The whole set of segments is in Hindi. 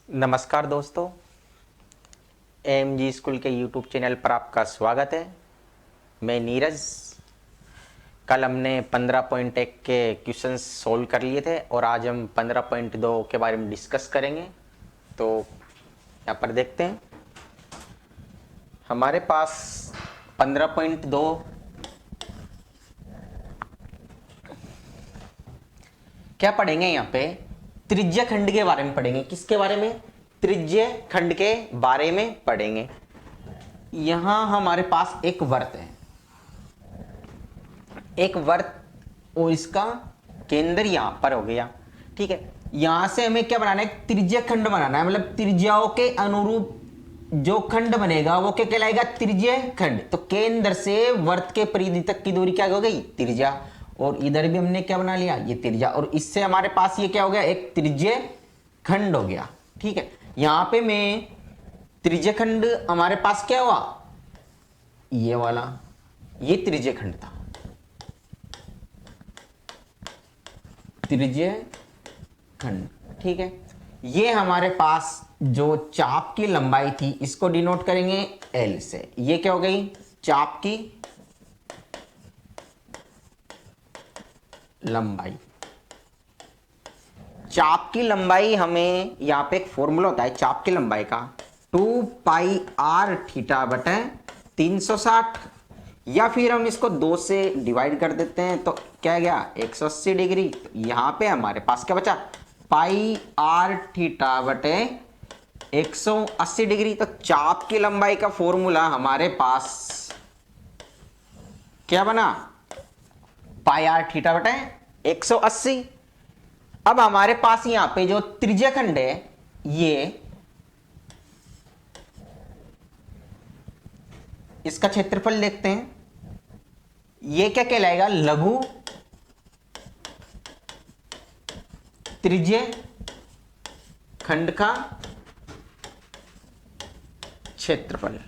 नमस्कार दोस्तों, AMG स्कूल के YouTube चैनल पर आपका स्वागत है। मैं नीरज। कल हमने 15.1 के क्वेश्चंस सोल्व कर लिए थे और आज हम 15.2 के बारे में डिस्कस करेंगे। तो यहाँ पर देखते हैं, हमारे पास 15.2 क्या पढ़ेंगे। यहाँ पे त्रिज्य खंड के बारे में पढ़ेंगे। किसके बारे में? त्रिज्य खंड के बारे में पढ़ेंगे। यहां हमारे पास एक वर्त है, एक वर्त, और इसका केंद्र यहां पर हो गया। ठीक है, यहां से हमें क्या बनाना है? त्रिज्य खंड बनाना है। मतलब त्रिज्याओं के अनुरूप जो खंड बनेगा वो क्या कहलाएगा? त्रिज्य खंड। तो केंद्र से वर्त के परिधि तक की दूरी क्या हो गई? त्रिज्या। और इधर भी हमने क्या बना लिया? ये त्रिज्या। और इससे हमारे पास ये क्या हो गया? एक त्रिज्य खंड हो गया। ठीक है, यहां पे मैं त्रिज्य खंड हमारे पास क्या हुआ? ये वाला, ये त्रिज्य खंड था, त्रिज्य खंड। ठीक है, ये हमारे पास जो चाप की लंबाई थी इसको डिनोट करेंगे L से। ये क्या हो गई? चाप की लंबाई। चाप की लंबाई, हमें यहां पे एक फॉर्मूला होता है चाप की लंबाई का, 2πr थीटा बटे 360, या फिर हम इसको 2 से डिवाइड कर देते हैं तो क्या गया? 180 डिग्री। तो यहां पे हमारे पास क्या बचा? पाई आर थीटा बटे 180 डिग्री। तो चाप की लंबाई का फॉर्मूला हमारे पास क्या बना? पाई आर थीटा बटे 180। अब हमारे पास यहां पे जो त्रिज्य खंड है, ये इसका क्षेत्रफल देखते हैं। ये क्या कहलाएगा? लघु त्रिज्य खंड का क्षेत्रफल।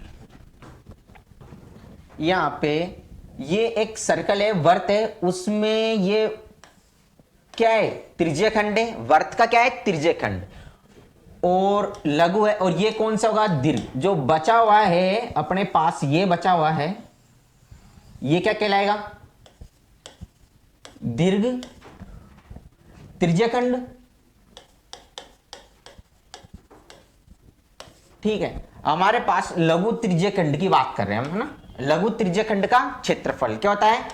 यहां पे ये एक सर्कल है, वर्त है, उसमें ये क्या है? त्रिज्य खंड है। वर्त का क्या है? त्रिज्य खंड। और लघु है, और ये कौन सा होगा? दीर्घ। जो बचा हुआ है अपने पास, ये बचा हुआ है, ये क्या कहलाएगा? दीर्घ त्रिज्य खंड। ठीक है, हमारे पास लघु त्रिज्य खंड की बात कर रहे हैं हम, है ना। लघु त्रिज्य खंड का क्षेत्रफल क्या होता है?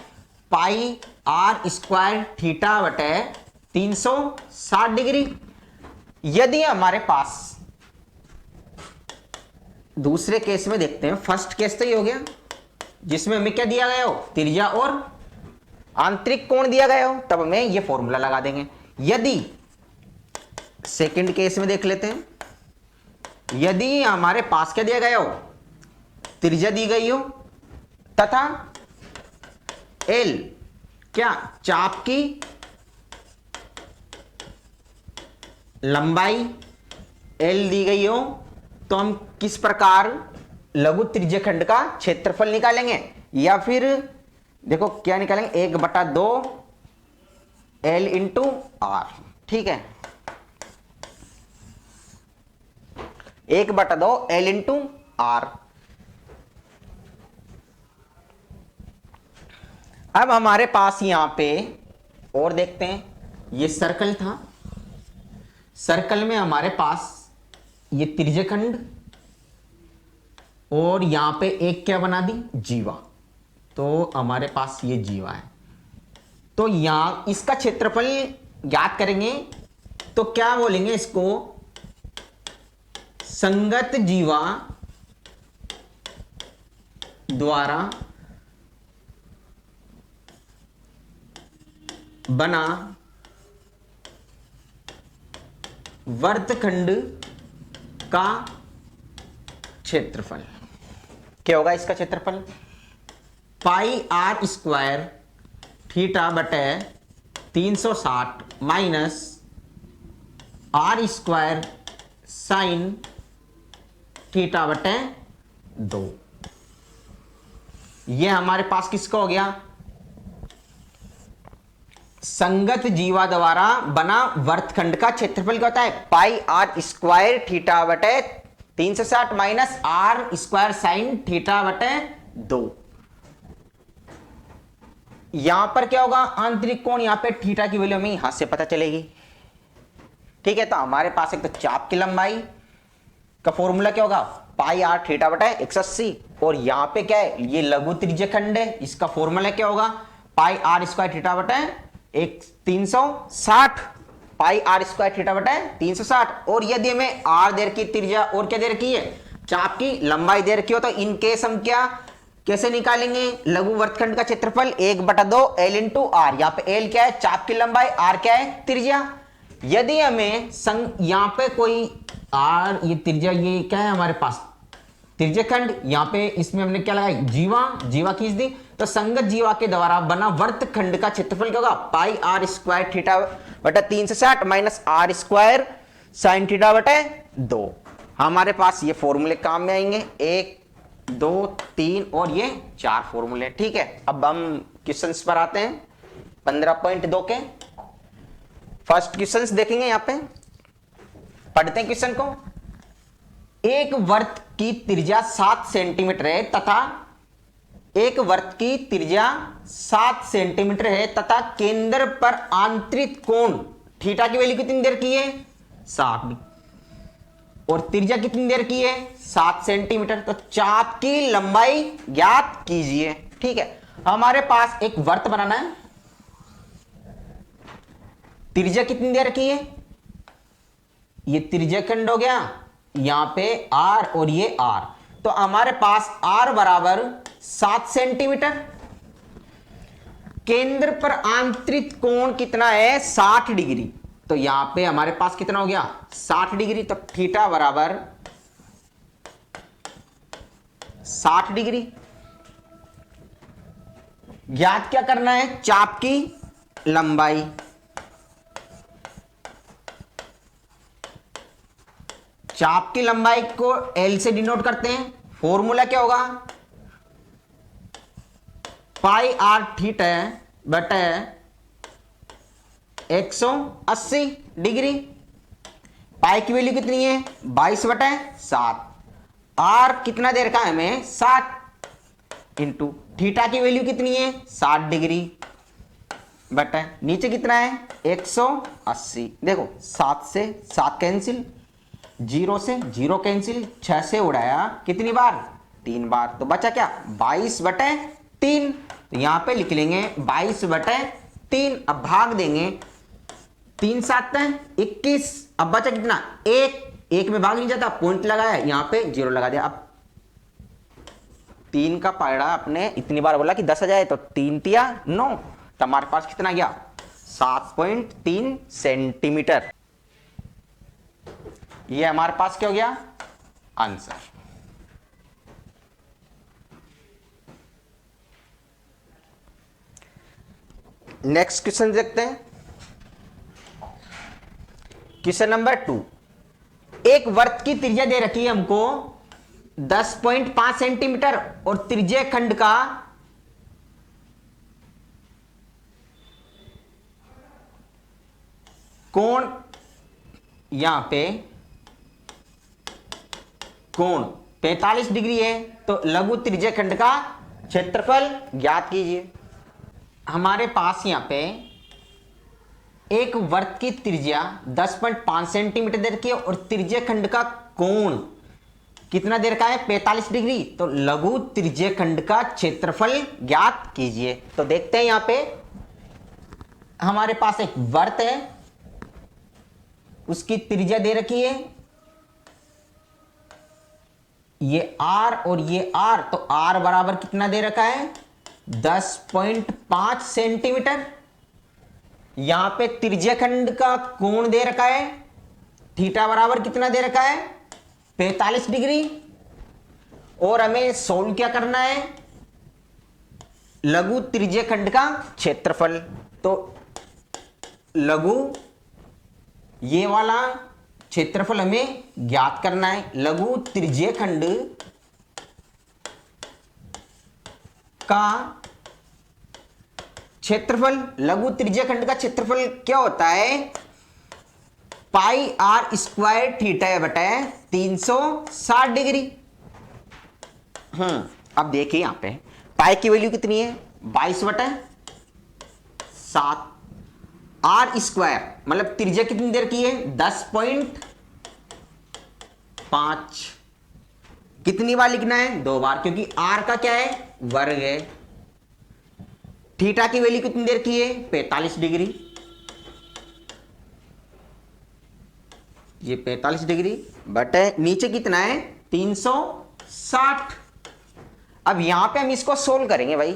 पाई आर स्क्वायर थीटा बटे 360 डिग्री। यदि हमारे पास दूसरे केस में देखते हैं, फर्स्ट केस तो ये हो गया जिसमें हमें क्या दिया गया हो? त्रिज्या और आंतरिक कोण दिया गया हो, तब हमें ये फॉर्मूला लगा देंगे। यदि सेकंड केस में देख लेते हैं, यदि हमारे पास क्या दिया गया हो? त्रिज्या दी गई हो तथा L क्या? चाप की लंबाई L दी गई हो, तो हम किस प्रकार लघु त्रिज्य खंड का क्षेत्रफल निकालेंगे? या फिर देखो क्या निकालेंगे? 1/2 L इंटू आर। ठीक है, 1/2 L इंटू आर। अब हमारे पास यहां पे और देखते हैं, ये सर्कल था, सर्कल में हमारे पास ये त्रिज्य खंड, और यहां पे एक क्या बना दी? जीवा। तो हमारे पास ये जीवा है। तो यहां इसका क्षेत्रफल ज्ञात करेंगे तो क्या बोलेंगे इसको? संगत जीवा द्वारा बना वर्तखंड का क्षेत्रफल। क्या होगा इसका क्षेत्रफल? पाई आर स्क्वायर थीटा बटे 360 minus r square sine theta बटे 2। ये हमारे पास किसका हो गया? संगत जीवा द्वारा बना वर्तखंड का क्षेत्रफल क्या होता है? पाई आर स्क्वायर थीटा बटे 360 minus r square sine theta बटे 2। यहां पर क्या होगा? आंतरिक कोण, यहां पे थीटा की वैल्यू हमें यहां से पता चलेगी। ठीक है, तो हमारे पास एक तो चाप की लंबाई का फॉर्मूला क्या होगा? पाई आर थीटा बटा 180। और यहां पे क्या है? ये लघु त्रिज्य खंड है, इसका फॉर्मूला क्या होगा? पाई आर स्क्वायर थीटा बटा 360, पाई आर स्क्वायर थीटा बटा 360। और यदि हमें आर दे रखी त्रिज्या और क्या दे रखी है? चाप की लंबाई दे रखी हो, तो इन केस हम क्या कैसे निकालेंगे? लघु वर्तखंड का क्षेत्रफल 1/2 एल इंटू आर। यहां पे एल क्या है? चाप की लंबाई, आर क्या है? त्रिज्या। यदि हमें यहां पे कोई आर, ये त्रिज्या, ये क्या है हमारे पास? त्रिज्य खंड। यहां पे इसमें हमने क्या लगाई? जीवा खींच दी। तो संगत जीवा के द्वारा बना वर्तखंड का क्षेत्रफल क्या होगा? पाई आर स्क्वायर थीटा बटा 360 minus r square sine theta बटे 2। हमारे पास ये फॉर्मूले काम में आएंगे, 1 2 3 और ये 4 फॉर्मूले। ठीक है, अब हम क्वेश्चंस पर आते हैं 15.2 के। फर्स्ट क्वेश्चंस देखेंगे, यहां पे पढ़ते हैं क्वेश्चन को। एक वर्त की त्रिज्या 7 सेंटीमीटर है तथा एक वर्त की त्रिज्या 7 सेंटीमीटर है तथा केंद्र पर आंतरिक कोण थीटा की वैल्यू कितनी देर की है? 60। और त्रिज्या कितनी देर की है? 7 सेंटीमीटर। तो चाप की लंबाई ज्ञात कीजिए। ठीक है, हमारे पास एक वर्त बनाना है, त्रिज्या कितनी देर की है? ये त्रिज्या खंड हो गया, यहां पे आर और ये आर। तो हमारे पास आर बराबर 7 सेंटीमीटर। केंद्र पर आंतरिक कोण कितना है? 60 डिग्री। तो यहां पे हमारे पास कितना हो गया? 60 डिग्री। तो थीटा बराबर 60 डिग्री। ज्ञात क्या करना है? चाप की लंबाई। चाप की लंबाई को एल से डिनोट करते हैं। फॉर्मूला क्या होगा? पाई आर थीटा बटे 180 डिग्री। पाई की वैल्यू कितनी है? 22/7। आर कितना देर का है हमें? 60 इंटू थीटा की वैल्यू कितनी है? 60 डिग्री बटे नीचे कितना है? 180। देखो 7 से 7 कैंसिल, 0 से 0 कैंसिल, 6 से उड़ाया कितनी बार? 3 बार। तो बचा क्या? 22/3। तो यहां पे लिख लेंगे 22/3। अब भाग देंगे, 3 7 21। अब बचा कितना? 1 में भाग नहीं जाता, पॉइंट लगाया, यहां पे 0 लगा दिया। अब 3 का पायड़ा अपने इतनी बार बोला कि 10 आ जाए, तो 3 तिया 9। तो हमारे पास कितना गया? 7.3 सेंटीमीटर। ये हमारे पास क्या हो गया? आंसर। नेक्स्ट क्वेश्चन देखते हैं, क्वेश्चन नंबर 2। एक वर्त की त्रिज्या दे रखी है हमको 10.5 सेंटीमीटर और त्रिज्य खंड का कोण, यहां पे कोण 45 डिग्री है। तो लघु त्रिज्य खंड का क्षेत्रफल ज्ञात कीजिए। हमारे पास यहां पे एक वर्त की त्रिज्या 10.5 सेंटीमीटर दे रखी है और त्रिज्य खंड का कोण कितना दे रखा है? 45 डिग्री। तो लघु त्रिज्य खंड का क्षेत्रफल ज्ञात कीजिए। तो देखते हैं, यहां पे हमारे पास एक वर्त है, उसकी त्रिज्या दे रखी है, ये R और ये R। तो R बराबर कितना दे रखा है? 10.5 सेंटीमीटर। यहां पे त्रिज्य खंड का कोण दे रखा है, थीटा बराबर कितना दे रखा है? 45 डिग्री। और हमें सोल्व क्या करना है? लघु त्रिज्य खंड का क्षेत्रफल। तो लघु ये वाला क्षेत्रफल हमें ज्ञात करना है। लघु त्रिज्य खंड का क्षेत्रफल, लघु त्रिज्यखंड का क्षेत्रफल क्या होता है? पाई आर स्क्वायर थीटा बटे 360 डिग्री। अब देखिए यहां पे पाई की वैल्यू कितनी है? 22/7। आर स्क्वायर मतलब त्रिज्या कितनी देर की है? 10.5। कितनी बार लिखना है? 2 बार, क्योंकि आर का क्या है? वर्ग है। थीटा की वैल्यू कितनी देर की है? 45 डिग्री। ये 45 डिग्री बटे नीचे कितना है? 360। अब यहां पे हम इसको सोल्व करेंगे भाई,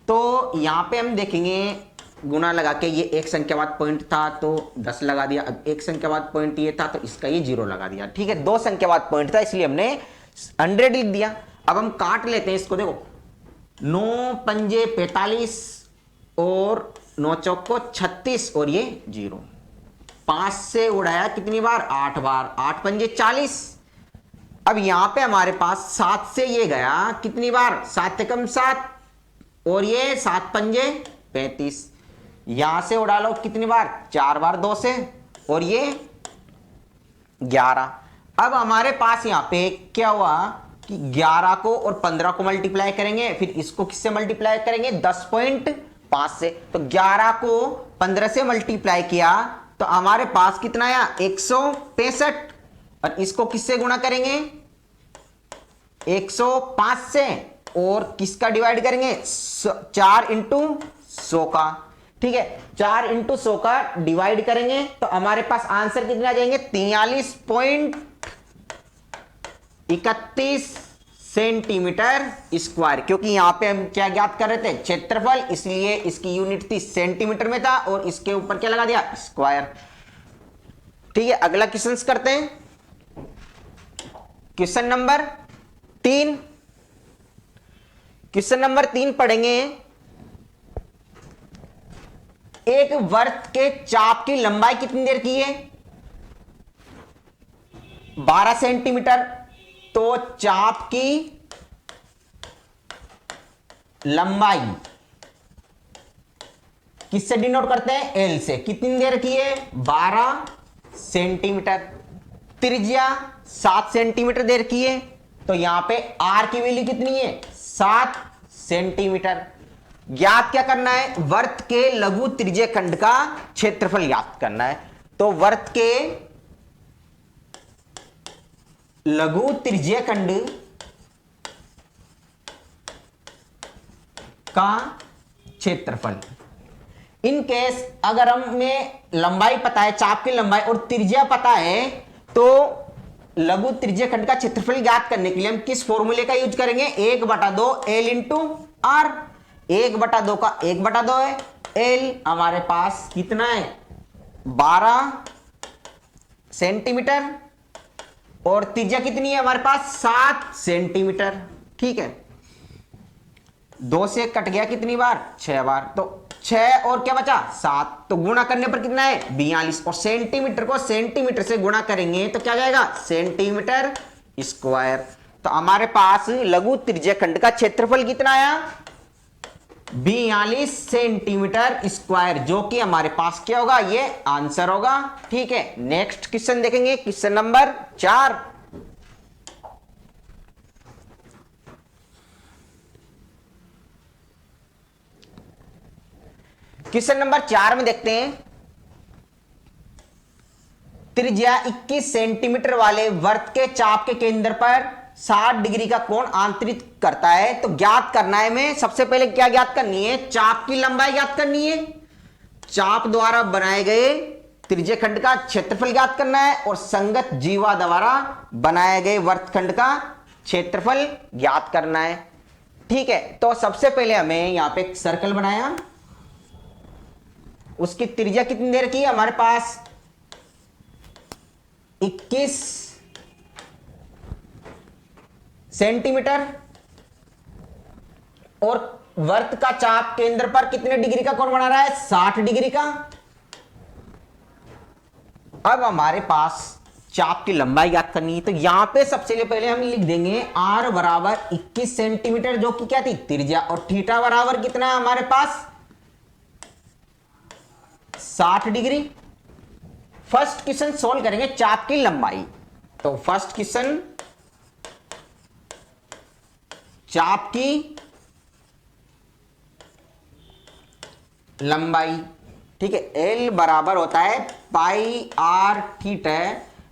तो यहां पे हम देखेंगे गुना लगा के, ये एक संख्यावाद पॉइंट था तो 10 लगा दिया, अब एक संख्यावाद पॉइंट ये था तो इसका ये 0 लगा दिया। ठीक है, 2 संख्यावाद पॉइंट था इसलिए हमने 100 लिख दिया। अब हम काट लेते हैं इसको, देखो 9 पंजे 45 और 9 चौको 36 और ये 0। 5 से उड़ाया कितनी बार? 8 बार। 8 पंजे 40। अब यहां पे हमारे पास 7 से ये गया कितनी बार? 7 कम 7 और ये 7 पंजे 35। यहां से उड़ा लो कितनी बार? 4 बार 2 से और ये 11। अब हमारे पास यहां पे क्या हुआ कि 11 को और 15 को मल्टीप्लाई करेंगे, फिर इसको किससे मल्टीप्लाई करेंगे? 10.5 से। तो 11 को 15 से मल्टीप्लाई किया तो हमारे पास कितना आया? 165। और इसको किससे गुणा करेंगे? 105 से। और किसका डिवाइड करेंगे? 4 इंटू 100 का। ठीक है, 4 इंटू 100 का डिवाइड करेंगे तो हमारे पास आंसर कितने आ जाएंगे? 43.31 सेंटीमीटर स्क्वायर। क्योंकि यहां पे हम क्या ज्ञात कर रहे थे? क्षेत्रफल, इसलिए इसकी यूनिट थी सेंटीमीटर में था और इसके ऊपर क्या लगा दिया? स्क्वायर। ठीक है, अगला क्वेश्चन करते हैं। Question number 3। क्वेश्चन नंबर 3 पढ़ेंगे। एक वृत्त के चाप की लंबाई कितनी देर की है? 12 सेंटीमीटर। तो चाप की लंबाई किससे डिनोट करते हैं? एल से। कितनी देर की है? 12 सेंटीमीटर। त्रिज्या 7 सेंटीमीटर देर की है, तो यहां पे आर की वैल्यू कितनी है? 7 सेंटीमीटर। ज्ञात क्या करना है? वृत्त के लघु त्रिज्यखंड का क्षेत्रफल ज्ञात करना है। तो वृत्त के लघु त्रिज्यखंड का क्षेत्रफल, इन केस अगर हमें लंबाई पता है, चाप की लंबाई और त्रिज्या पता है, तो लघु त्रिज्यखंड का क्षेत्रफल ज्ञात करने के लिए हम किस फॉर्मूले का यूज करेंगे? 1/2 एल इंटू आर। 1/2 का 1/2 है। एल हमारे पास कितना है? 12 सेंटीमीटर और त्रिज्या कितनी है हमारे पास? 7 सेंटीमीटर। ठीक है, 2 से कट गया कितनी बार? 6 बार। तो 6 और क्या बचा? 7। तो गुणा करने पर कितना है? 42। और सेंटीमीटर को सेंटीमीटर से गुणा करेंगे तो क्या जाएगा? Centimetre square. तो हमारे पास लघु त्रिज्यखंड का क्षेत्रफल कितना आया? 42 सेंटीमीटर स्क्वायर, जो कि हमारे पास क्या होगा? ये आंसर होगा। ठीक है, नेक्स्ट क्वेश्चन देखेंगे। Question number 4। क्वेश्चन नंबर 4 में देखते हैं। त्रिज्या 21 सेंटीमीटर वाले वृत्त के चाप के केंद्र पर 60 डिग्री का कोण आंतरित करता है। तो ज्ञात करना है, हमें सबसे पहले क्या ज्ञात करनी है? चाप की लंबाई ज्ञात करनी है। चाप द्वारा बनाए गए त्रिज्यखंड का क्षेत्रफल ज्ञात करना है और संगत जीवा द्वारा बनाए गए वृत्तखंड का क्षेत्रफल ज्ञात करना है। ठीक है, तो सबसे पहले हमें यहां पे एक सर्कल बनाया, उसकी त्रिज्या कितनी देर की है हमारे पास? 21 सेंटीमीटर। और वृत्त का चाप केंद्र पर कितने डिग्री का कोण बना रहा है? 60 डिग्री का। अब हमारे पास चाप की लंबाई ज्ञात करनी है, तो यहां पे सबसे पहले हम लिख देंगे r बराबर 21 सेंटीमीटर, जो कि क्या थी? त्रिज्या। और थीटा बराबर कितना है हमारे पास? 60 डिग्री। फर्स्ट क्वेश्चन सोल्व करेंगे चाप की लंबाई। तो फर्स्ट क्वेश्चन चाप की लंबाई, ठीक है। एल बराबर होता है पाई आर थीटा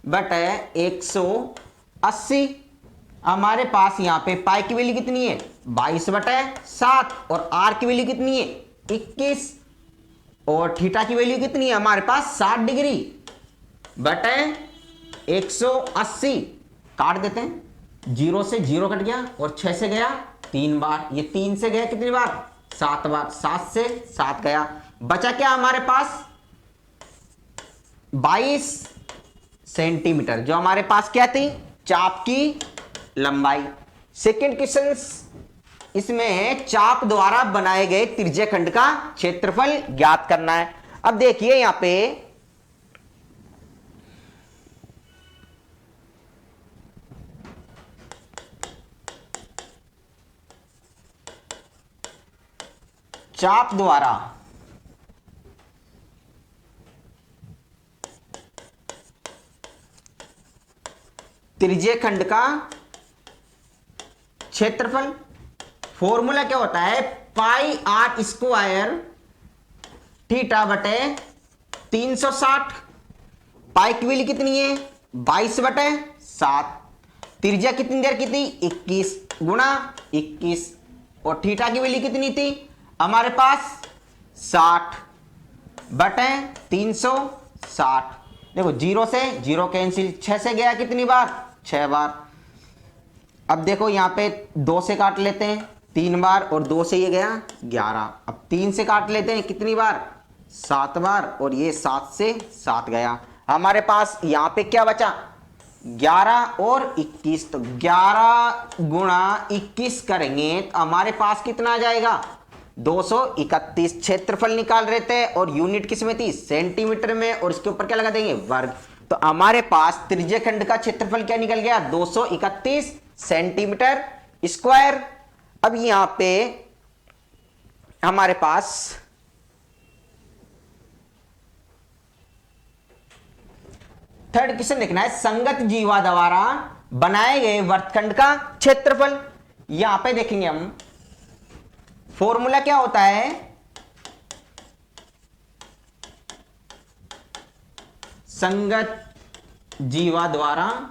बटे 180। हमारे पास यहां पे पाई की वैल्यू कितनी है 22/7 और आर की वैल्यू कितनी है 21 और थीटा की वैल्यू कितनी है हमारे पास 60 डिग्री बटे 180। काट देते हैं, 0 से 0 कट गया और 6 से गया 3 बार, ये 3 से गया कितनी बार 7 बार, 7 से 7 गया, बचा क्या हमारे पास 22 सेंटीमीटर, जो हमारे पास क्या थी चाप की लंबाई। सेकेंड क्वेश्चन, इसमें चाप द्वारा बनाए गए त्रिज्यीय खंड का क्षेत्रफल ज्ञात करना है। अब देखिए यहां पे चाप द्वारा त्रिज्यीय खंड का क्षेत्रफल, फॉर्मूला क्या होता है पाई आर स्क्वायर थीटा बटे 360। पाई की वैल्यू कितनी है 22/7। त्रिज्या कितनी देर की थी 21 गुणा 21 और थीटा की वैल्यू कितनी थी हमारे पास 60/360। देखो 0 से 0 कैंसिल, 6 से गया कितनी बार 6 बार। अब देखो यहां पे 2 से काट लेते हैं 3 बार और 2 से ये गया 11। अब 3 से काट लेते हैं कितनी बार 7 बार और ये 7 से 7 गया। हमारे पास यहां पे क्या बचा 11 और 21, तो 11 गुणा 21 करेंगे तो हमारे पास कितना आ जाएगा 231। क्षेत्रफल निकाल रहे थे और यूनिट किस में थी सेंटीमीटर में और इसके ऊपर क्या लगा देंगे वर्ग। तो हमारे पास त्रिज्यीय खंड का क्षेत्रफल क्या निकल गया 231 सेंटीमीटर स्क्वायर। अब यहां पे हमारे पास थर्ड क्वेश्चन देखना है, संगत जीवा द्वारा बनाए गए वर्तखंड का क्षेत्रफल। यहां पे देखेंगे हम फॉर्मूला क्या होता है संगत जीवा द्वारा,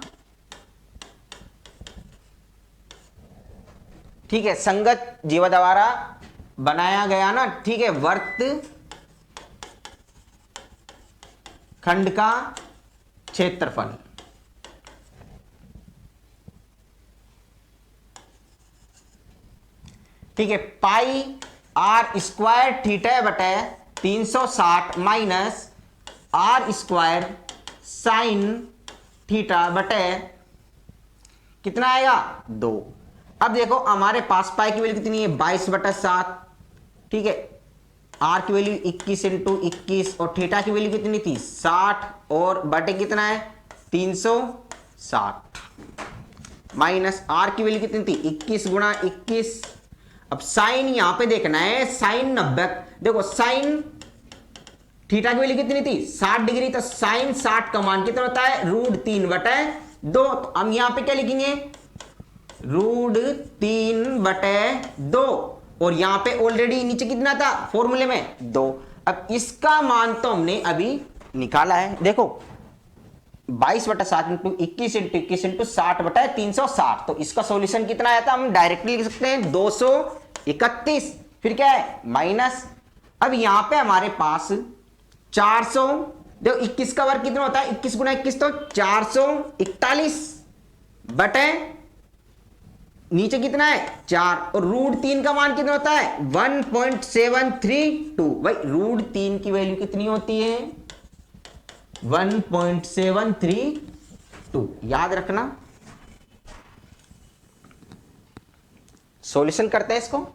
ठीक है, संगत जीवा द्वारा बनाया गया ना, ठीक है, वर्त खंड का क्षेत्रफल। ठीक है, पाई आर स्क्वायर थीटा बटे 360 minus r square sine theta बटे कितना आएगा 2। अब देखो हमारे पास पाई की वैल्यू कितनी है 22/7, ठीक है, आर की वैल्यू 21 × 21 और थीटा की वैल्यू कितनी थी 60 और बटे कितना है 360 माइनस आर की वैल्यू कितनी थी 21 गुणा 21। अब साइन यहां पे देखना है साइन 90, देखो साइन थीटा की वैल्यू कितनी थी 60 डिग्री, तो साइन 60 का मान कितना होता है √3/2। तो हम यहां पे क्या लिखेंगे √3/2 और यहां पे ऑलरेडी नीचे कितना था फॉर्मूले में 2। अब इसका मान तो हमने अभी निकाला है, देखो 22/7 × 21 × 21 × 60/360। तो इसका सॉल्यूशन कितना आया था हम डायरेक्टली लिख सकते हैं 231, फिर क्या है माइनस। अब यहां पे हमारे पास 400, देखो 21 का वर्ग कितना होता है 21 गुणा 21 तो 441 बटे नीचे कितना है 4 और √3 का मान कितना होता है 1.732। भाई √3 की वैल्यू कितनी होती है 1.732, याद रखना। सॉल्यूशन करते हैं इसको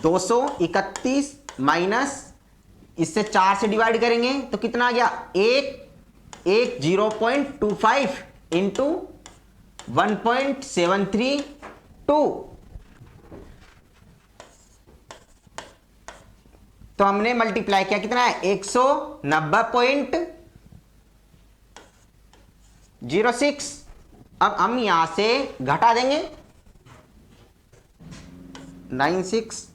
231 माइनस इससे 4 से डिवाइड करेंगे तो कितना आ गया 0.25 इंटू 1.732। तो हमने मल्टीप्लाई किया, कितना है 190.06। अब हम यहां से घटा देंगे 96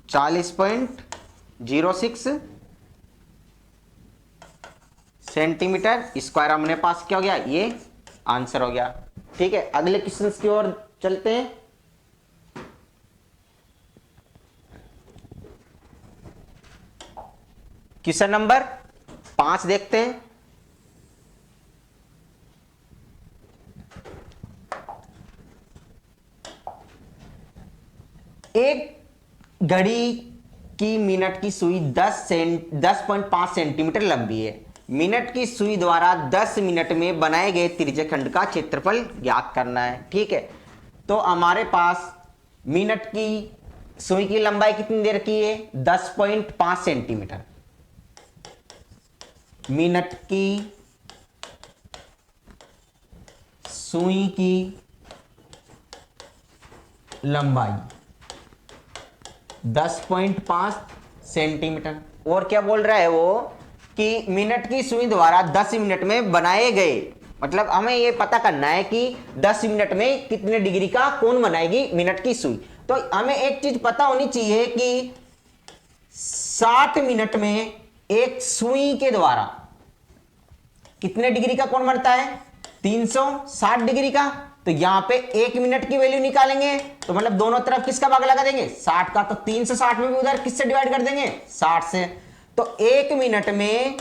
40.06 सेंटीमीटर स्क्वायर हमने पास क्या हो गया, ये आंसर हो गया। ठीक है, अगले क्वेश्चन की ओर चलते हैं। क्वेश्चन नंबर 5 देखते हैं। एक घड़ी की मिनट की सुई 10.5 सेंटीमीटर लंबी है। मिनट की सुई द्वारा 10 मिनट में बनाए गए त्रिज्यखंड का क्षेत्रफल ज्ञात करना है। ठीक है, तो हमारे पास मिनट की सुई की लंबाई कितनी देर की है, 10.5 सेंटीमीटर। मिनट की सुई की लंबाई 10.5 सेंटीमीटर। और क्या बोल रहा है वो कि मिनट की सुई द्वारा 10 मिनट में बनाए गए, मतलब हमें ये पता करना है कि 10 मिनट में कितने डिग्री का कोण बनाएगी मिनट की सुई। तो हमें एक चीज पता होनी चाहिए कि 60 मिनट में एक सुई के द्वारा कितने डिग्री का कोण बनता है, 360 डिग्री का। तो यहां पे 1 मिनट की वैल्यू निकालेंगे, तो मतलब दोनों तरफ किसका भाग लगा देंगे, 60 का। तो 360 में भी उधर किससे डिवाइड कर देंगे, 60 से। तो 1 मिनट में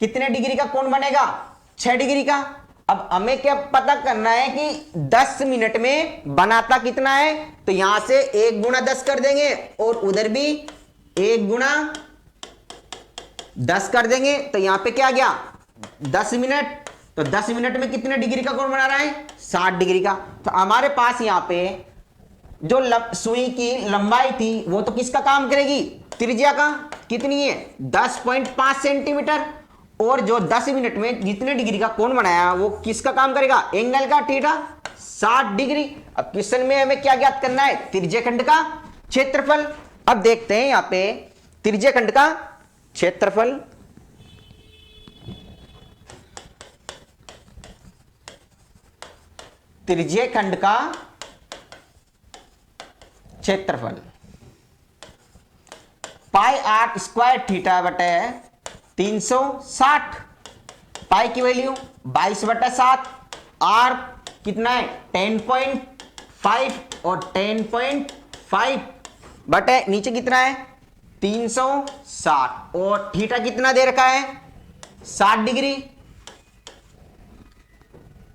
कितने डिग्री का कोण बनेगा, 6 डिग्री का। अब हमें क्या पता करना है कि 10 मिनट में बनाता कितना है, तो यहां से 1 गुणा 10 कर देंगे और उधर भी 1 गुणा 10 कर देंगे। तो यहां पे क्या गया, 10 मिनट। तो 10 मिनट में कितने डिग्री का कोण बना रहा है, 60 डिग्री का। तो हमारे पास यहां पे जो सुई की लंबाई थी वो तो किसका काम करेगी, त्रिज्या का। कितनी है, 10.5 सेंटीमीटर। और जो 10 मिनट में जितने डिग्री का कोण बनाया वो किसका काम करेगा, एंगल का, थीटा, 60 डिग्री। अब क्वेश्चन में हमें क्या ज्ञात करना है, त्रिज्यखंड का क्षेत्रफल। अब देखते हैं यहां पे त्रिज्यखंड का क्षेत्रफल। त्रिज्यखंड का क्षेत्रफल पाई आर स्क्वायर थीटा बटे 360। पाई की वैल्यू 22/7, आर कितना है 10.5 और 10.5 बटे नीचे कितना है 360 और थीटा कितना दे रखा है 60 डिग्री।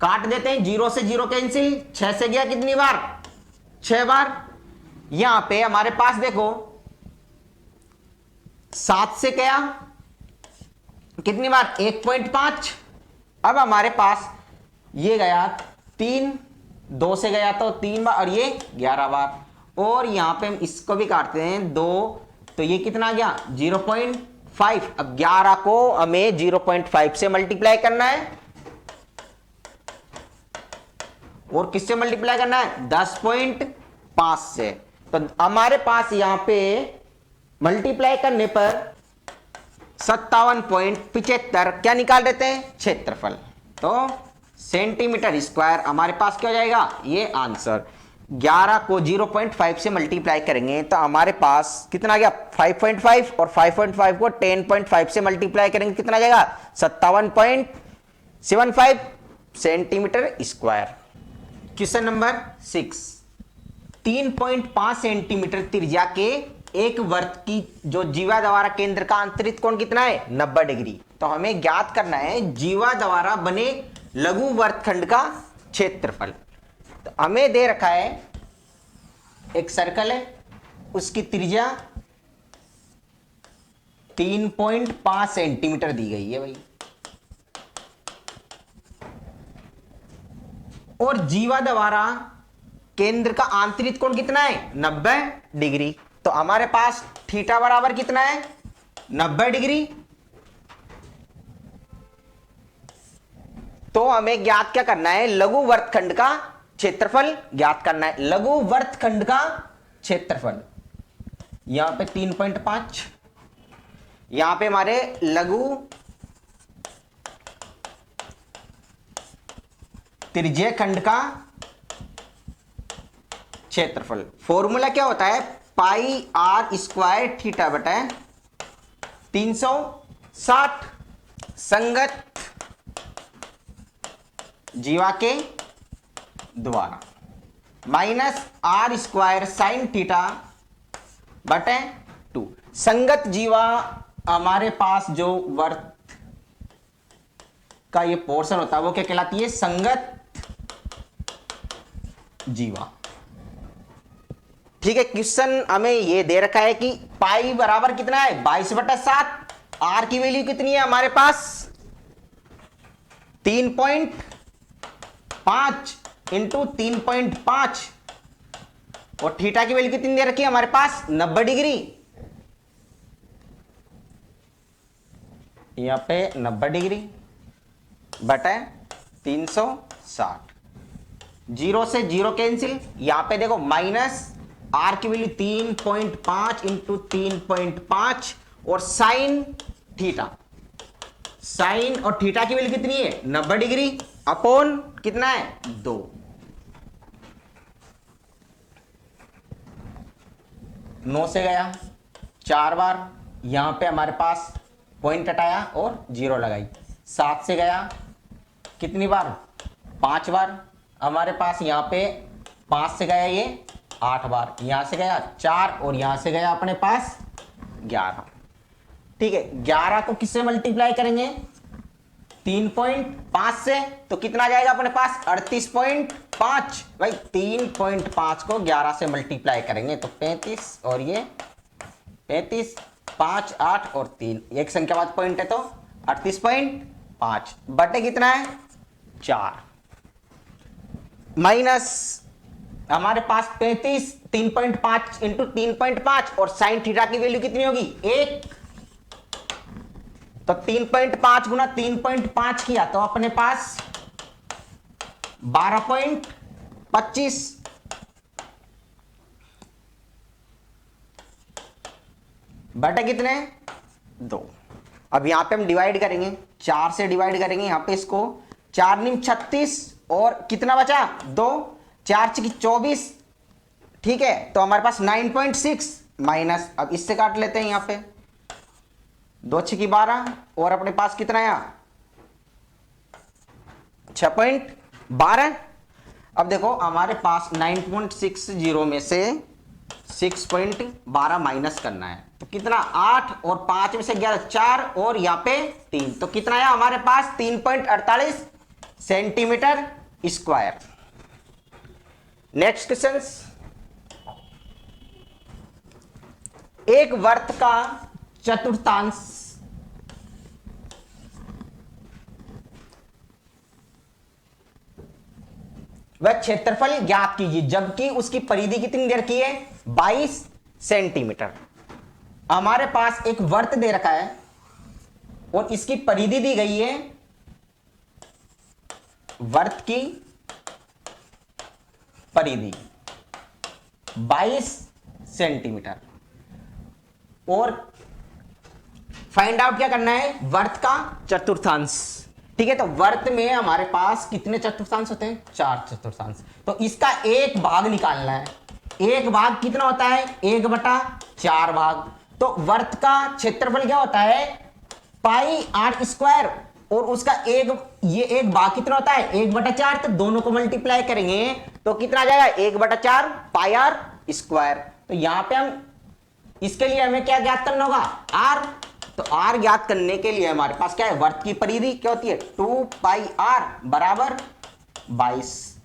काट देते हैं, 0 से 0 कैंसिल, 6 से गया कितनी बार, 6 बार। यहां पे हमारे पास देखो 7 से गया कितनी बार, 1.5। अब हमारे पास ये गया 3, 2 से गया तो 3 बार और ये 11 बार। और यहां पे हम इसको भी काटते हैं 2, तो ये कितना आ गया 0.5। अब 11 को हमें 0.5 से मल्टीप्लाई करना है और किससे मल्टीप्लाई करना है, 10.5 से। तो हमारे पास यहां पे मल्टीप्लाई करने पर 57.75 क्या निकाल देते हैं, क्षेत्रफल। तो सेंटीमीटर स्क्वायर हमारे पास क्या हो जाएगा, ये आंसर। 11 को 0.5 से मल्टीप्लाई करेंगे तो हमारे पास कितना आ गया 5.5 और 5.5 को 10.5 से मल्टीप्लाई करेंगे कितना आ जाएगा 57.75 centimetre square. Question number 6, 3.5 centimetre त्रिज्या के एक वृत्त की जो जीवा द्वारा केंद्र का अंतरित कोण कितना है 90 डिग्री। तो हमें ज्ञात करना है जीवा द्वारा बने लघु वर्तखंड का क्षेत्रफल। तो हमें दे रखा है एक सर्कल है, उसकी त्रिज्या 3.5 सेंटीमीटर दी गई है भाई, और जीवा द्वारा केंद्र का आंतरिक कोण कितना है 90 डिग्री। तो हमारे पास थीटा बराबर कितना है 90 डिग्री। तो हमें ज्ञात क्या करना है, लघु वर्तखंड का क्षेत्रफल ज्ञात करना है। लघु वर्तखंड का क्षेत्रफल यहां पे 3.5, यहां पे हमारे लघु त्रिज्यीय खंड का क्षेत्रफल। फॉर्मूला क्या होता है, पाई आर स्क्वायर थीटा बटा 360 संगत जीवा के द्वारा minus r square sine theta बटे 2। संगत जीवा हमारे पास जो वर्त का ये पोर्शन होता है वो क्या कहलाती है, संगत जीवा। ठीक है, क्वेश्चन हमें ये दे रखा है कि पाई बराबर कितना है 22/7, आर की वैल्यू कितनी है हमारे पास 3.5 इंटू 3.5 और थीटा की वैल्यू कितनी दे रखी है हमारे पास 90 डिग्री। यहां पे 90 डिग्री बटा 360, जीरो से जीरो कैंसिल। यहां पे देखो माइनस आर की वैल्यू 3.5 इंटू 3.5 और साइन थीटा, साइन और थीटा की वैल्यू कितनी है 90 डिग्री अपॉन कितना है 2। 9 से गया 4 बार, यहां पे हमारे पास पॉइंट हटाया और जीरो लगाई। 7 से गया कितनी बार 5 बार, हमारे पास यहां पे 5 से गया ये 8 बार, यहां से गया 4 और यहां से गया अपने पास 11। ठीक है, 11 को किससे मल्टीप्लाई करेंगे 3.5 से, तो कितना आ जाएगा अपने पास 38.5। भाई 3.5 को 11 से मल्टीप्लाई करेंगे तो 35 और ये 35, 5, 8 और 3, एक संख्या बाद पॉइंट है तो 38.5 बटे कितना है 4 माइनस हमारे पास 35, 3.5 इंटू 3.5 और साइन थीटा की वैल्यू कितनी होगी 1, तो 3.5 गुना 3.5 किया तो अपने पास 12.25 बटे कितने 2। अब यहां पे हम डिवाइड करेंगे, 4 से डिवाइड करेंगे यहां पे इसको, 4 निम 36 और कितना बचा 2, 4 छकी 24। ठीक है, तो हमारे पास 9.6 माइनस, अब इससे काट लेते हैं यहां पे 2 छकी 12 और अपने पास कितना है 6.12। अब देखो हमारे पास 9.60 में से 6.12 माइनस करना है तो कितना 8 और 5 में से 11 4 और यहाँ पे 3, तो कितना है हमारे पास 3.48 सेंटीमीटर स्क्वायर। नेक्स्ट क्वेश्चन, एक वर्त का चतुर्थांश वह क्षेत्रफल ज्ञात कीजिए जबकि उसकी परिधि कितनी दे रखी है 22 सेंटीमीटर। हमारे पास एक वर्त दे रखा है और इसकी परिधि दी गई है, वर्त की परिधि 22 सेंटीमीटर और फाइंड आउट क्या करना है वर्त का चतुर्थांश। ठीक है, तो वर्त में हमारे पास कितने चतुर्थांश होते हैं 4 चतुर्थांश, तो इसका एक भाग निकालना है। एक भाग कितना होता है 1/4 भाग, तो वर्त का क्षेत्रफल क्या होता है पाई आर स्क्वायर और उसका ये एक भाग कितना होता है 1/4, तो दोनों को मल्टीप्लाई करेंगे तो कितना आ जाएगा 1/4 पाई आर स्क्वायर। तो यहां पे हम इसके लिए हमें क्या ज्ञात करना होगा आर, तो आर ज्ञात करने के लिए हमारे पास क्या है वर्त की परिधि क्या होती है 2 पाई आर बराबर 22।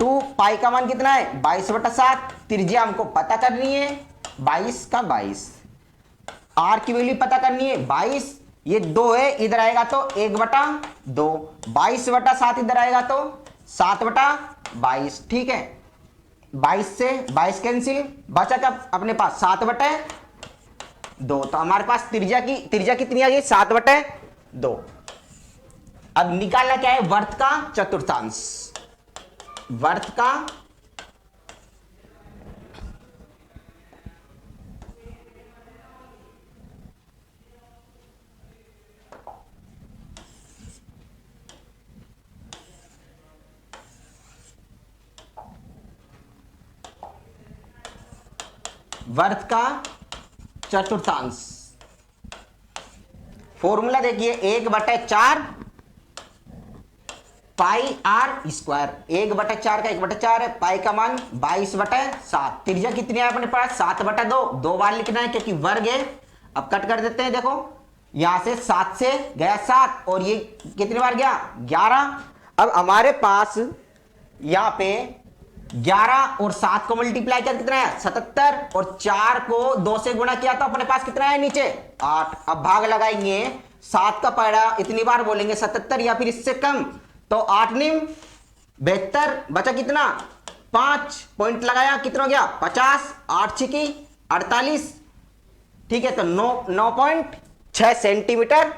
2 पाई का मान कितना है 22/7, त्रिज्या हमको पता करनी है 22 का 22, आर की वैल्यू पता करनी है 22, ये 2 है इधर आएगा तो 1/2, 22/7 इधर आएगा तो 7/22। ठीक है, 22 से 22 कैंसिल, बचा कब अपने पास 7/2, तो हमारे पास त्रिज्या कितनी आ गई 7/2। अब निकालना क्या है वर्त का चतुर्थांश, वर्त का वर्ग का चतुर्थांश। फॉर्मूला देखिए 1/4 पाई आर स्क्वायर। 1/4 का 1/4 है, पाई का मान 22/7। त्रिज्या कितनी है अपने पास 7/2। 2 बार लिखना है क्योंकि वर्ग है। अब कट कर देते हैं, देखो यहां से 7 से गया 7 और ये कितनी बार गया 11। अब हमारे पास यहां पे 11 और 7 को मल्टीप्लाई किया कितना है 77 और 4 को 2 से गुणा किया तो अपने पास कितना है नीचे 8। अब भाग लगाएंगे 7 का पढ़ा इतनी बार बोलेंगे 77 या फिर इससे कम तो 8 निम 72 बचा कितना 5 पॉइंट लगाया कितना हो गया 50। 8 छिकी 48। ठीक है तो 9.6 सेंटीमीटर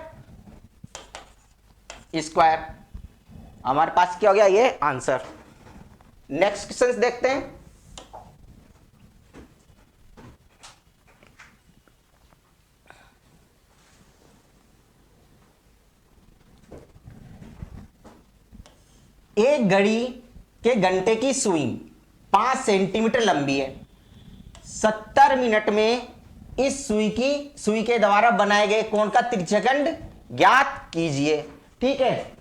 स्क्वायर हमारे पास क्या हो गया ये आंसर। नेक्स्ट क्वेश्चन देखते हैं। एक घड़ी के घंटे की सुई 5 सेंटीमीटर लंबी है। 70 मिनट में इस सुई के द्वारा बनाए गए कोण का त्रिज्याखंड ज्ञात कीजिए। ठीक है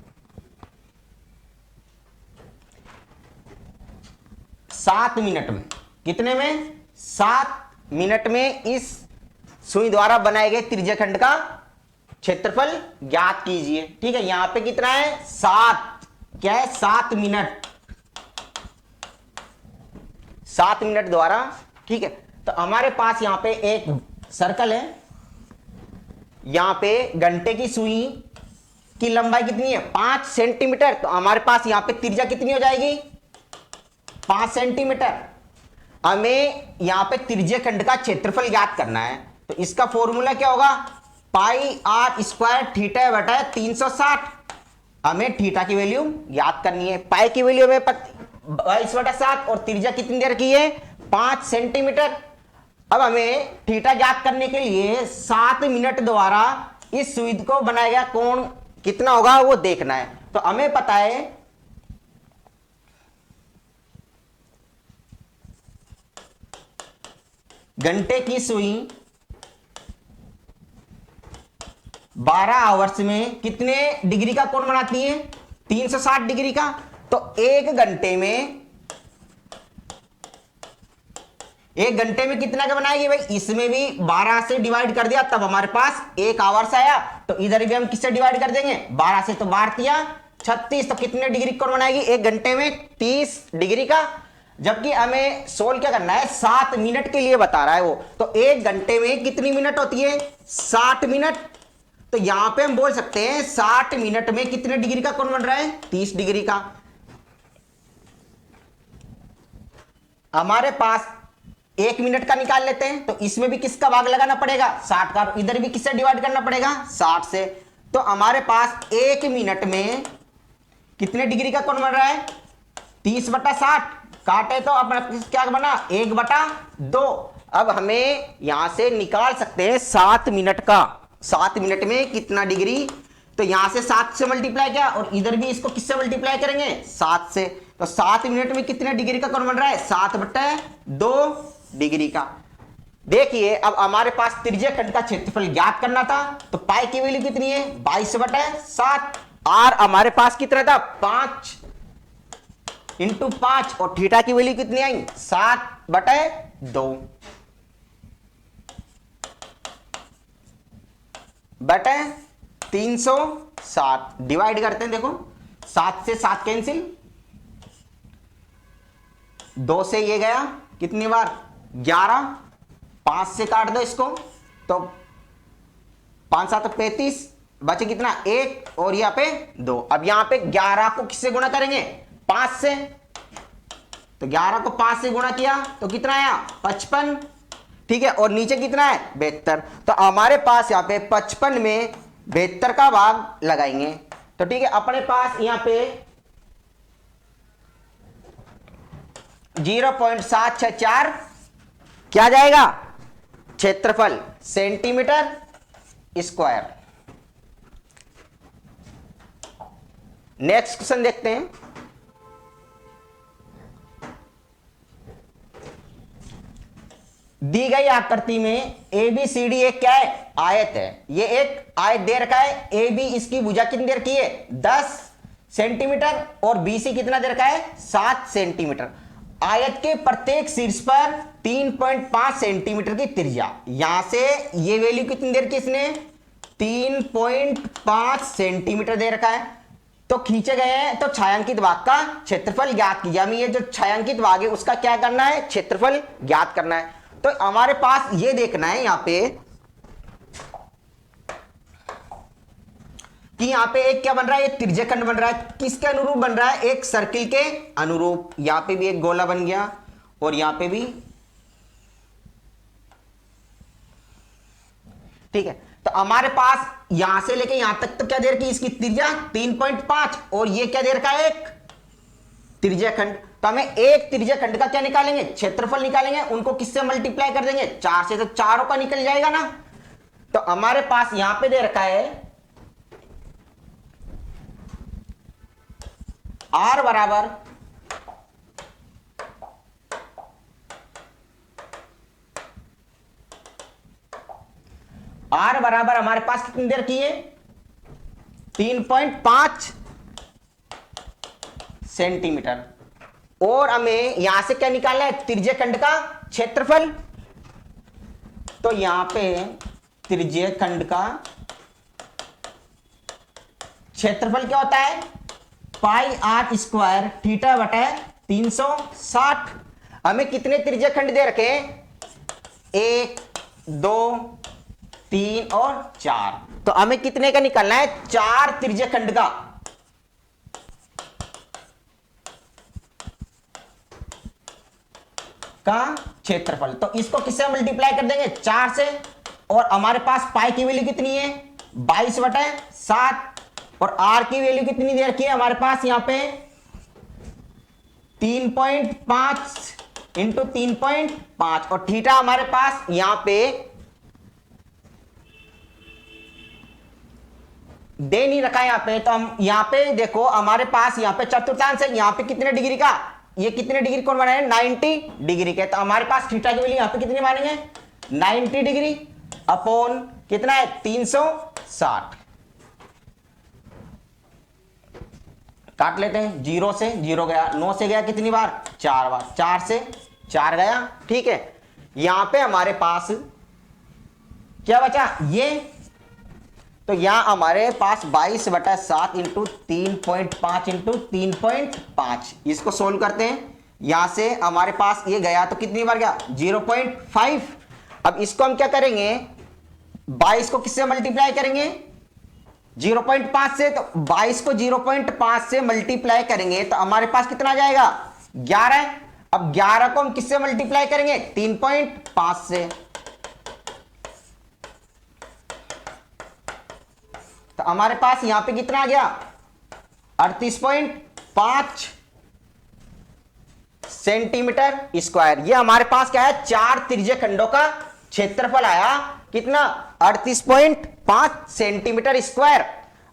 7 मिनट में कितने में 7 मिनट में इस सुई द्वारा बनाए गए त्रिज्याखंड का क्षेत्रफल ज्ञात कीजिए। ठीक है यहां पे कितना है 7 क्या है 7 मिनट 7 मिनट द्वारा। ठीक है तो हमारे पास यहां पे एक सर्कल है। यहां पे घंटे की सुई की लंबाई कितनी है 5 सेंटीमीटर तो हमारे पास यहां पे त्रिज्या कितनी हो जाएगी 5 सेंटीमीटर। हमें यहां पे त्रिज्याखंड का क्षेत्रफल ज्ञात करना है तो इसका फॉर्मूला क्या होगा पाई आर स्क्वायर थीटा बटा 360। हमें थीटा की वैल्यू ज्ञात करनी है। पाई की वैल्यू हमें 22/7 और त्रिज्या कितनी दे रखी है 5 सेंटीमीटर। अब हमें थीटा ज्ञात करने के लिए 7 मिनट द्वारा इस सुई को बनाया गया कोण कितना होगा वो देखना है। तो हमें पता है घंटे की सुई 12 आवर्स में कितने डिग्री का कोण बनाती है 360 डिग्री का। तो एक घंटे में कितना का बनाएगी भाई इसमें भी 12 से डिवाइड कर दिया तब हमारे पास 1 आवर्स आया। तो इधर भी हम किससे डिवाइड कर देंगे 12 से तो 12 दिया 36 तो कितने डिग्री कोण बनाएगी एक घंटे में 30 डिग्री का। जबकि हमें सोल्व क्या करना है 7 मिनट के लिए बता रहा है वो। तो एक घंटे में कितनी मिनट होती है 60 मिनट। तो यहां पे हम बोल सकते हैं 60 मिनट में कितने डिग्री का कोण बन रहा है 30 डिग्री का। हमारे पास 1 मिनट का निकाल लेते हैं तो इसमें भी किसका भाग लगाना पड़ेगा 60 का। इधर भी किससे डिवाइड करना पड़ेगा 60 से। तो हमारे पास 1 मिनट में कितने डिग्री का कोण बन रहा है 30/60। काटे तो अपना क्या बना 1/2। अब हमें यहां से निकाल सकते हैं 7 मिनट का 7 मिनट में कितना डिग्री। तो यहां से 7 से मल्टीप्लाई किया और इधर भी इसको किससे मल्टीप्लाई करेंगे 7 से। तो 7 मिनट में कितने डिग्री का कोण बन रहा है 7/2 डिग्री का। देखिए अब हमारे पास त्रिज्याखंड का क्षेत्रफल ज्ञात करना था तो पाई की वैल्यू कितनी है 22/7। आर हमारे पास कितना था 5 × 5 और थीटा की वैल्यू कितनी आई 7/2 बटे 360 डिवाइड करते हैं। देखो 7 से 7 कैंसिल 2 से ये गया कितनी बार 11 5 से काट दो इसको तो 5 7 35 बचे कितना 1 और यहाँ पे 2। अब यहाँ पे 11 को किससे गुणा करेंगे 5 से। तो 11 को 5 से गुणा किया तो कितना आया 55। ठीक है और नीचे कितना है 72। तो हमारे पास यहाँ पे 55 में 72 का भाग लगाएंगे। तो ठीक है अपने पास यहाँ पे 0.764 क्या जाएगा क्षेत्रफल सेंटीमीटर स्क्वायर। नेक्स्ट क्वेश्चन देखते हैं। दी गई आकृति में ए बी सी डी एक क्या है, आयत है। ये एक आयत दे रखा है, ए बी इसकी भुजा कितनी दे रखी है 10 सेंटीमीटर और बी सी कितना दे रखा है 7 सेंटीमीटर। आयत के प्रत्येक शीर्ष पर 3.5 सेंटीमीटर की त्रिज्या, यहां से ये वैल्यू कितनी दे रखी है इसने 3.5 सेंटीमीटर दे रखा है। तो खींचे गए हैं, तो छायांकित भाग का क्षेत्रफल ज्ञात कीजिए। हमें ये जो छायांकित भाग है उसका क्या करना है, क्षेत्रफल ज्ञात करना है। तो हमारे पास ये देखना है यहां पे कि यहां पे एक क्या बन रहा है, एक त्रिज्यखंड बन रहा है। किसके अनुरूप बन रहा है, एक सर्किल के अनुरूप। यहां पे भी एक गोला बन गया और यहां पे भी, ठीक है। तो हमारे पास यहां से लेके यहां तक तो क्या दे रखी है, इसकी त्रिज्या 3.5 और ये क्या दे रखा है, एक त्रिज्यखंड। तो हमें एक त्रिज्यखंड का क्या निकालेंगे, क्षेत्रफल निकालेंगे। उनको किससे मल्टीप्लाई कर देंगे, 4 से, तो चारों का निकल जाएगा ना। तो हमारे पास यहां पे दे रखा है R बराबर हमारे पास कितनी देर की है 3.5 सेंटीमीटर। और हमें यहां से क्या निकालना है, त्रिज्यखंड का क्षेत्रफल। तो यहां पे त्रिज्यखंड का क्षेत्रफल क्या होता है, पाई आर स्क्वायर थीटा बटा 360। हमें कितने त्रिज्यखंड दे रखे, 1 2 3 और 4। तो हमें कितने का निकालना है, 4 त्रिज्यखंड का क्षेत्रफल। तो इसको किससे मल्टीप्लाई कर देंगे, 4 से। और हमारे पास पाई की वैल्यू कितनी है 22/7 और आर की वैल्यू कितनी दे रखी है हमारे पास यहां पे 3.5 इंटू 3.5 और थीटा हमारे पास यहां पे दे नहीं रखा है यहां पे। तो हम यहां पे देखो हमारे पास यहां पे चतुर्थांश है, यहां पे कितने डिग्री का, ये कितने डिग्री कौन बना है 90 डिग्री के। तो हमारे पास थीटा की वैल्यू यहां पे कितनी मानेंगे 90 डिग्री अपॉन कितना है 360। काट लेते हैं, 0 से 0 गया, 9 से गया कितनी बार 4 बार, 4 से 4 गया, ठीक है। यहां पे हमारे पास क्या बचा ये, तो यहां हमारे पास 22/7 इंटू 3.5 इंटू 3.5। इसको सोल्व करते हैं, यहां से हमारे पास ये गया तो कितनी बार गया 0.5। अब इसको हम क्या करेंगे 22 को किससे मल्टीप्लाई करेंगे 0.5 से। तो 22 को 0.5 से मल्टीप्लाई करेंगे तो हमारे पास कितना जाएगा 11। अब 11 को हम किससे मल्टीप्लाई करेंगे 3.5 से। तो हमारे पास यहां पे कितना आ गया 38.5 सेंटीमीटर स्क्वायर। ये हमारे पास क्या है 4 त्रिज्यखंडों का क्षेत्रफल आया कितना 38.5 सेंटीमीटर स्क्वायर।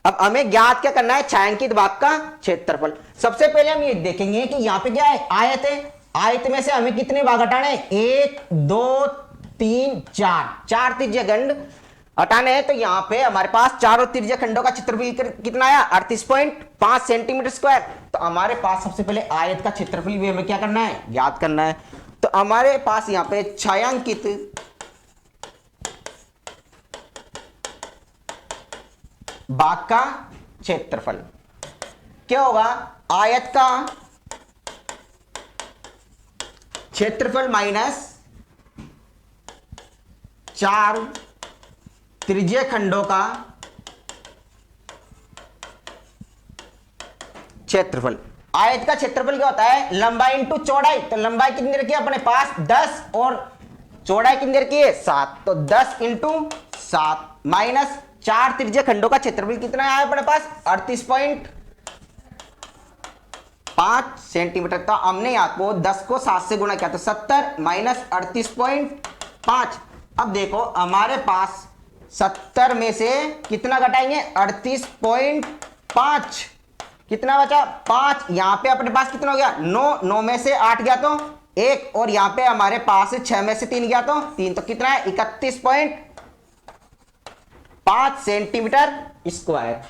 अब हमें ज्ञात क्या करना है छायांकित भाग का क्षेत्रफल। सबसे पहले हम ये देखेंगे कि यहां पे क्या है आयत है, आयत में से हमें कितने भाग हटाने हैं 1 2 3 4 त्रिज्यखंड हटाने हैं। तो यहां पे हमारे पास चारों त्रिज्यखंडों का क्षेत्रफल कितना आया 38.5 सेंटीमीटर स्क्वायर। तो हमारे पास सबसे पहले आयत का क्षेत्रफल भी हमें क्या करना है ज्ञात करना है। तो हमारे पास यहां पे छायांकित भाग का क्षेत्रफल क्या होगा आयत का क्षेत्रफल माइनस 4 त्रिज्यखंडों का क्षेत्रफल। आयत का क्षेत्रफल क्या होता है लंबाई इंटू चौड़ाई। तो लंबाई कितनी रखी है अपने पास 10 और चौड़ाई कितनी रखी है 7। तो 10 इंटू 7 माइनस 4 त्रिज्यखंडों का क्षेत्रफल कितना आया अपने पास 38.5 सेंटीमीटर। तो हमने यहां को 10 को 7 से गुणा किया तो 70 माइनस 38.5। अब देखो हमारे पास 70 में से कितना घटाएंगे 38.5 कितना बचा 5। यहां पे अपने पास कितना हो गया 9 में से 8 गया तो एक, और यहां पे हमारे पास 6 में से 3 गया तो 3 तो कितना है 31.5 सेंटीमीटर स्क्वायर।